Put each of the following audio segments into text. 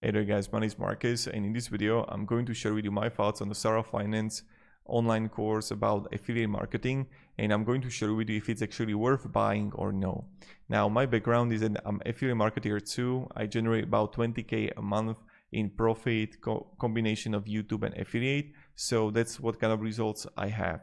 Hey there guys, my name is Marcus, and in this video I'm going to share with you my thoughts on the Sara Finance online course about affiliate marketing, and I'm going to share with you if it's actually worth buying or no. Now, my background is that I'm affiliate marketer too. I generate about 20k a month in profit combination of YouTube and affiliate, so that's what kind of results I have.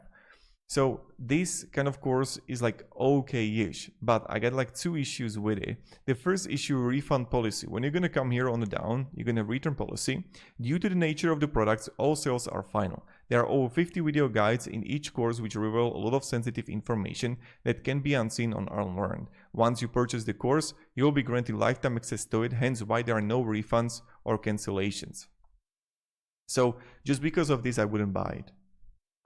So this kind of course is like okay-ish, but I got like two issues with it. The first issue, refund policy. When you're gonna come here on the down, you're gonna return policy. Due to the nature of the products, all sales are final. There are over 50 video guides in each course which reveal a lot of sensitive information that can be unseen or unlearned. Once you purchase the course, you'll be granted lifetime access to it, hence why there are no refunds or cancellations. So just because of this, I wouldn't buy it.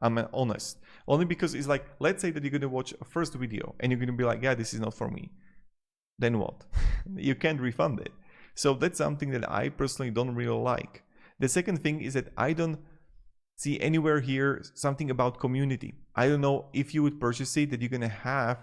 I'm honest. Only because it's like, let's say that you're going to watch a first video and you're going to be like, yeah, this is not for me. Then what? You can't refund it. So that's something that I personally don't really like. The second thing is that I don't see anywhere here something about community. I don't know if you would purchase it that you're going to have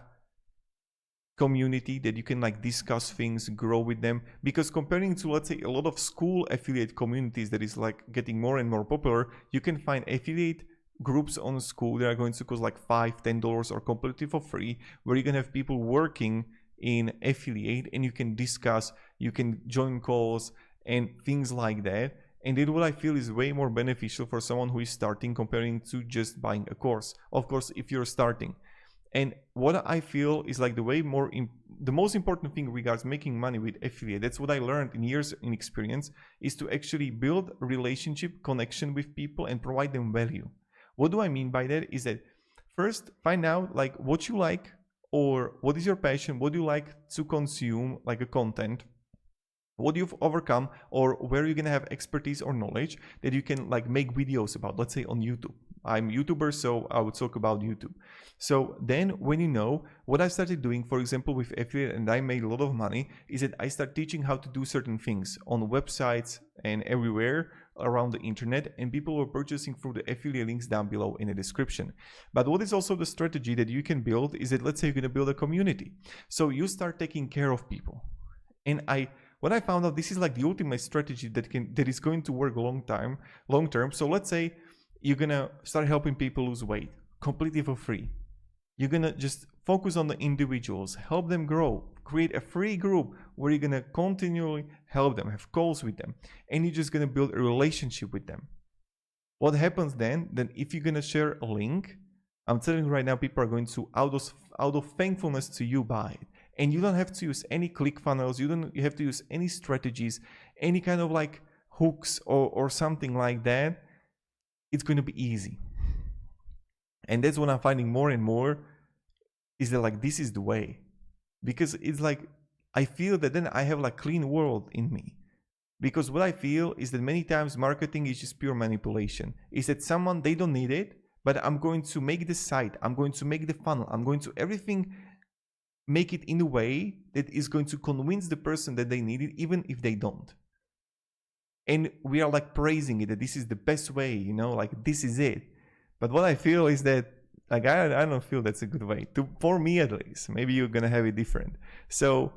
community that you can like discuss things, grow with them, because comparing to, let's say, a lot of school affiliate communities that is like getting more and more popular, you can find affiliate groups on school that are going to cost like $5-10 or completely for free, where you can have people working in affiliate and you can discuss, you can join calls and things like that. And then what I feel is way more beneficial for someone who is starting comparing to just buying a course, of course, if you're starting. And what I feel is like the most important thing regards making money with affiliate, that's what I learned in years in experience, is to actually build relationship, connection with people and provide them value. What do I mean by that is that first find out like what you like, or what is your passion, what do you like to consume, like a content, what you've overcome, or where you're gonna have expertise or knowledge that you can like make videos about, let's say on YouTube. I'm a YouTuber, so I would talk about YouTube. So then when you know what I started doing, for example, with affiliate, and I made a lot of money, is that I start teaching how to do certain things on websites and everywhere around the internet, and people were purchasing through the affiliate links down below in the description. But what is also the strategy that you can build is that, let's say you're going to build a community, so you start taking care of people. And when I found out this is like the ultimate strategy that is going to work long term. So let's say you're gonna start helping people lose weight completely for free. You're gonna just focus on the individuals, help them grow, create a free group where you're gonna continually help them, have calls with them, and you're just gonna build a relationship with them. What happens then if you're gonna share a link, I'm telling you right now, people are going to out of thankfulness to you buy it. And you don't have to use any click funnels, you have to use any strategies, any kind of like hooks or something like that. It's going to be easy. And that's what I'm finding more and more, is that like this is the way. Because it's like I feel that then I have like clean world in me. Because what I feel is that many times marketing is just pure manipulation. Is that someone, they don't need it, but I'm going to make the site, I'm going to make the funnel, I'm going to everything, make it in a way that is going to convince the person that they need it, even if they don't. And we are like praising it, that this is the best way, you know, like this is it. But what I feel is that like I don't feel that's a good way, for me at least. Maybe you're gonna have it different. So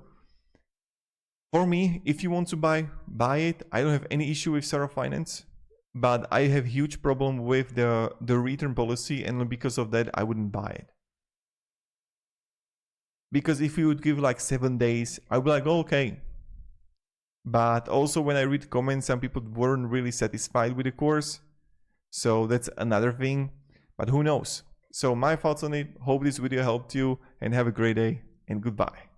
for me, if you want to buy it. I don't have any issue with Sara Finance, but I have huge problem with the return policy, and because of that I wouldn't buy it. Because if you would give like 7 days, I'd be like, oh, okay. But also when I read comments, some people weren't really satisfied with the course. So that's another thing, but who knows? So my thoughts on it. Hope this video helped you, and have a great day, and goodbye.